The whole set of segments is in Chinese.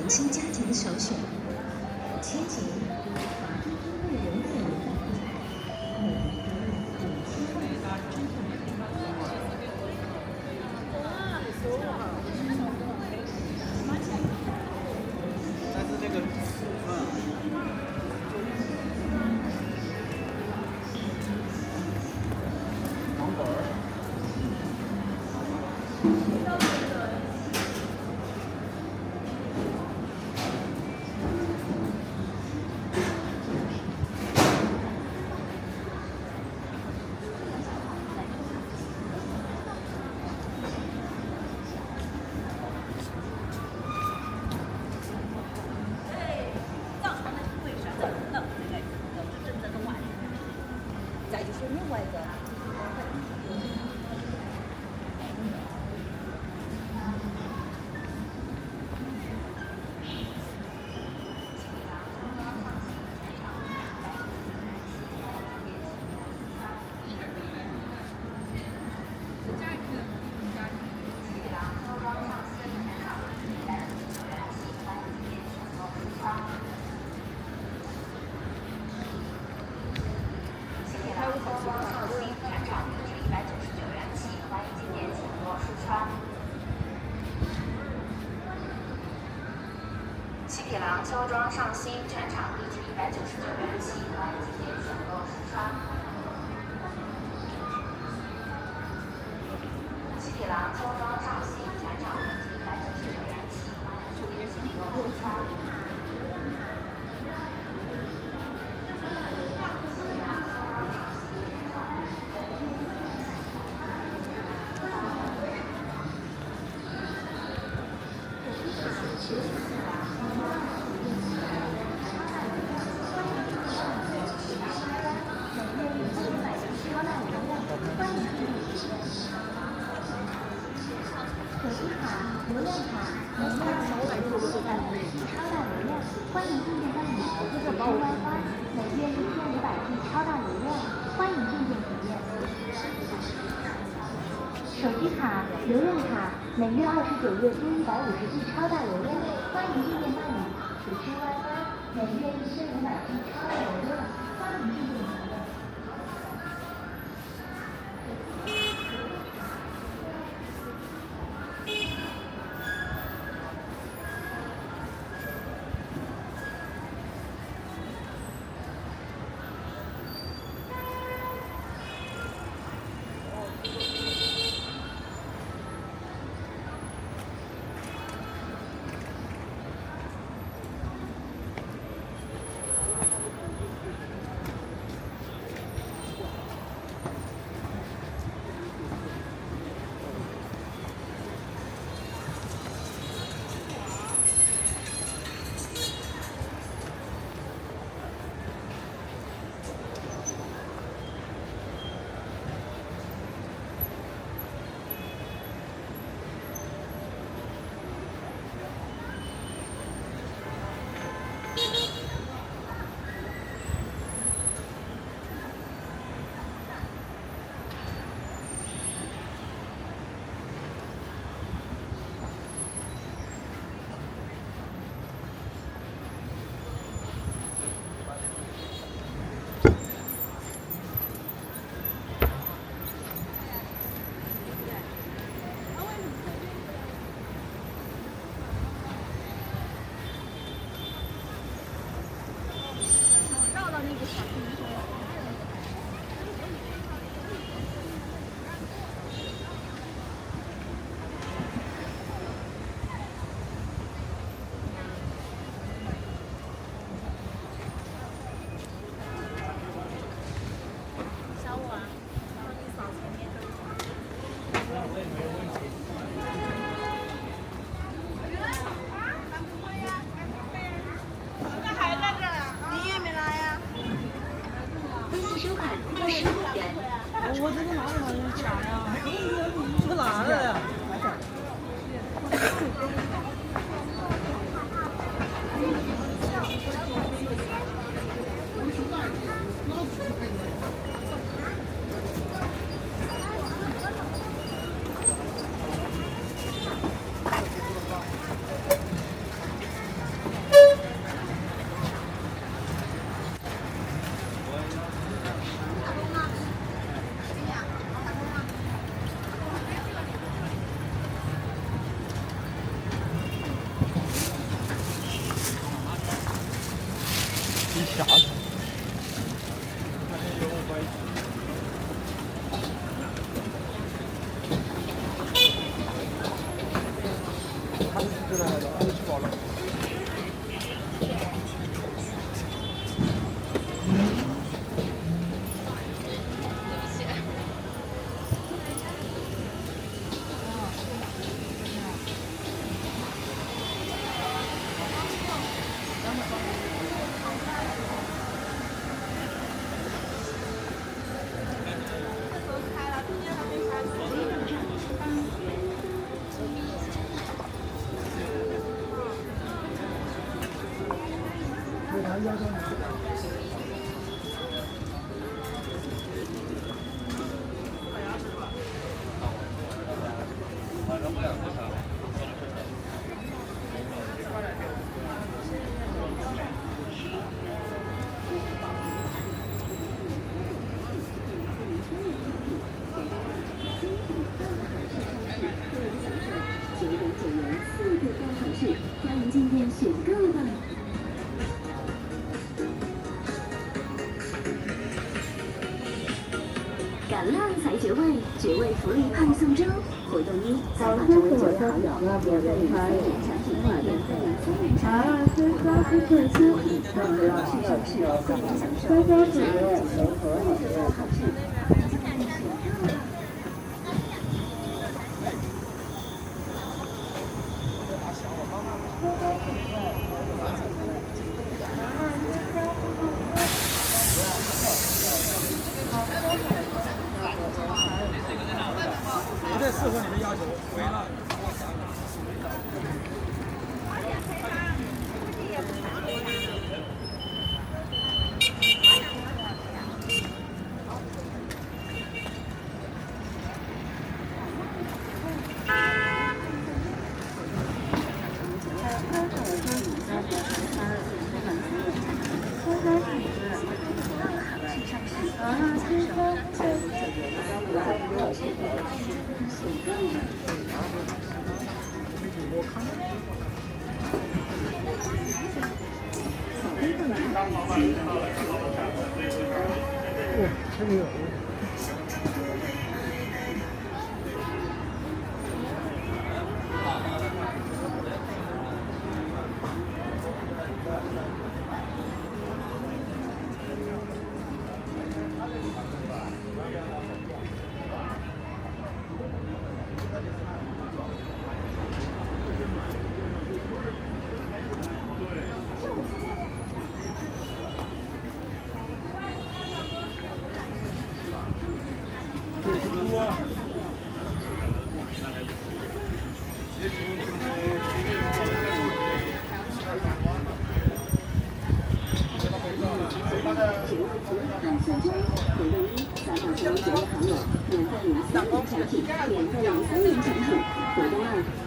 年轻家庭的首选。千景华都公路人粉大品牌，美丽多乐5000万真正但是这个黄果儿。再就是另外一个。七匹狼秋装上新，全场地址199元起，欢迎进店选购试穿。七匹狼秋装上新，全场地址199元起，欢迎进店选购试穿。手机卡、流量卡、门票、超大流量，欢迎进店办理。手机 WiFi，每月1500G 超大流量，欢迎进店体验。手机卡、流量卡，每月29月租150G 超大流量，欢迎进店办理。手机 WiFi，每月1500G 超大流量，欢迎进店体验。下去。看这有关系。他是这来的，吃饱了。欢迎进店选购吧。赶浪才绝味，绝味福利派送中，活动一采访成为9位好友，免费领3元产品，免费领3元产品，活动2特殊礼赠市上市现场享受3家企业联合好事。不太适合你的要求，回了。哇，这个有。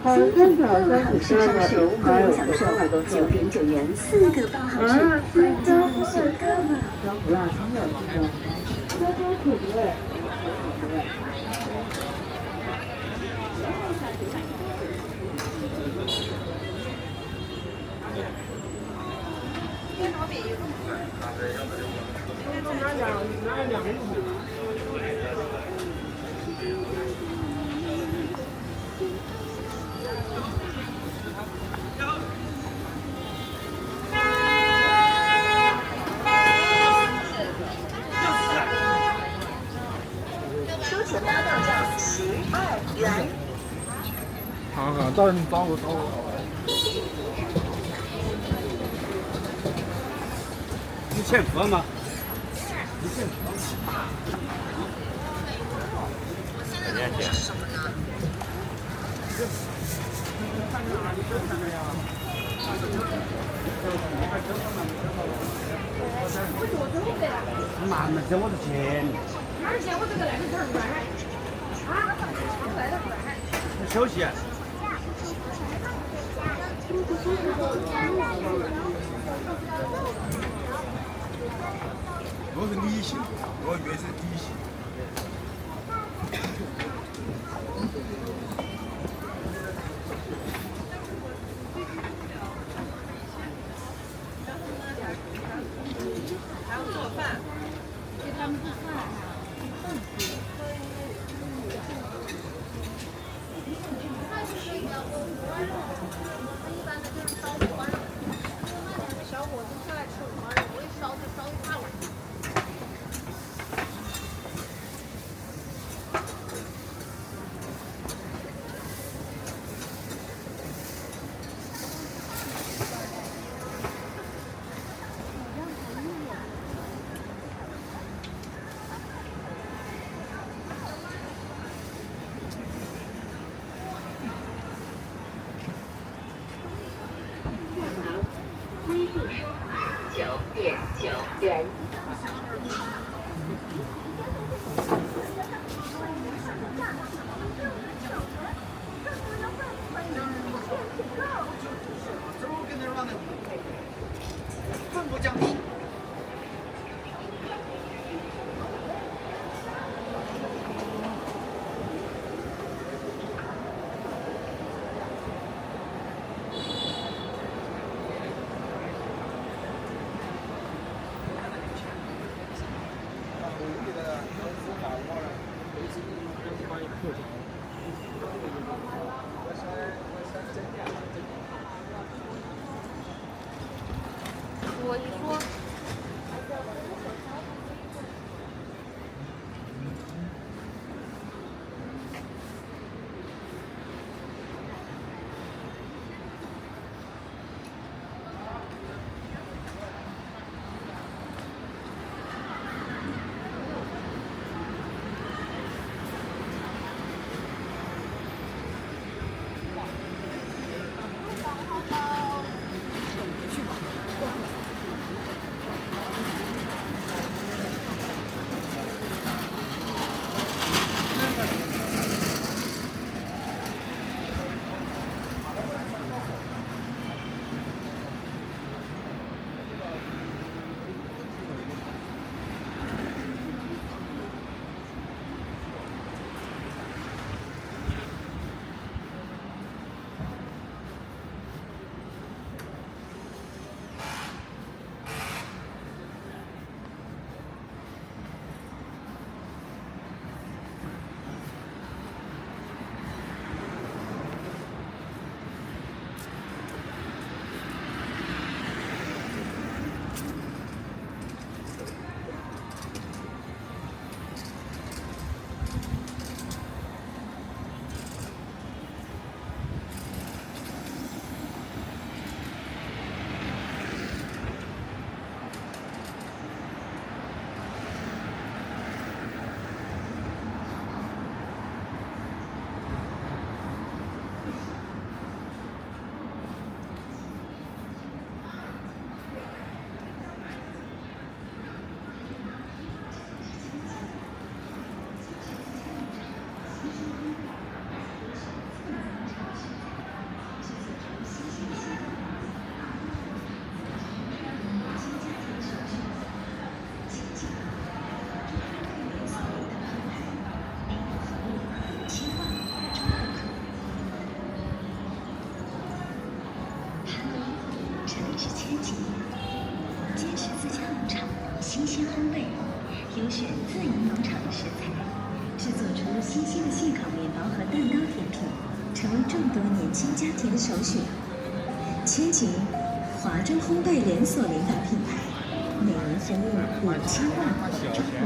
好，3个爆好事上市，欢迎享受9.9元4个爆好事，欢迎进店选购吧。不辣汤的这个，多多口味。好，到你找我。你欠服吗？你欠服吗？人家欠。慢慢挣我的钱。哪儿钱？我这个来的这儿不来。啊？来的不来？休息。我是理性，我越是理性。9.9元。分不降低。我一说。新鲜烘焙，优选自营农场的食材，制作出新鲜的现烤面包和蛋糕甜品，成为众多年轻家庭的首选。千吉，华州烘焙连锁领导品牌，每年服务5000万华州顾客。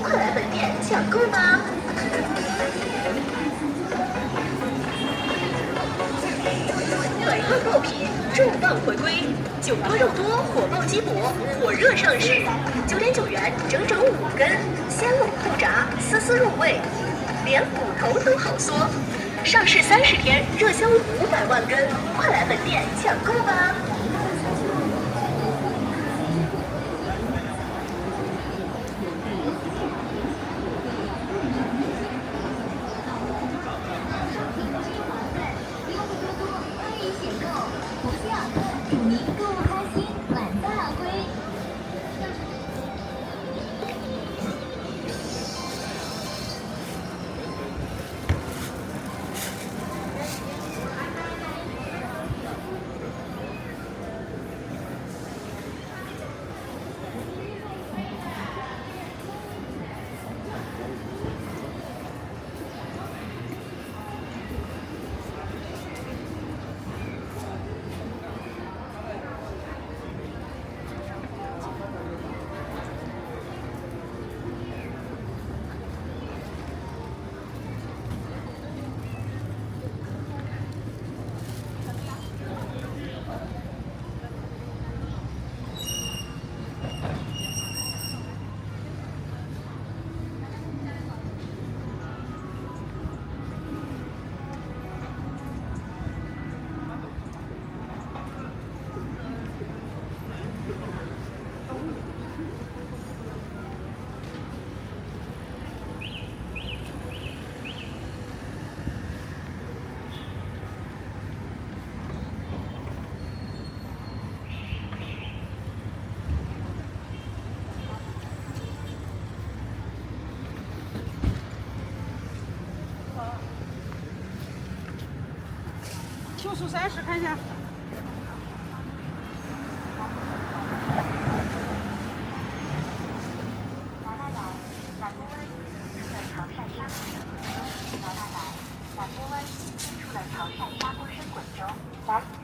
快来本店抢购吧！本月爆品重磅回归，酒多肉多火爆鸡脖火热上市，9.9元整整5根，鲜卤后炸，丝丝入味，连骨头都好嗦。上市30天，热销500万根，快来本店抢购吧！祝您购物开心，满载而归。秋素30看一下。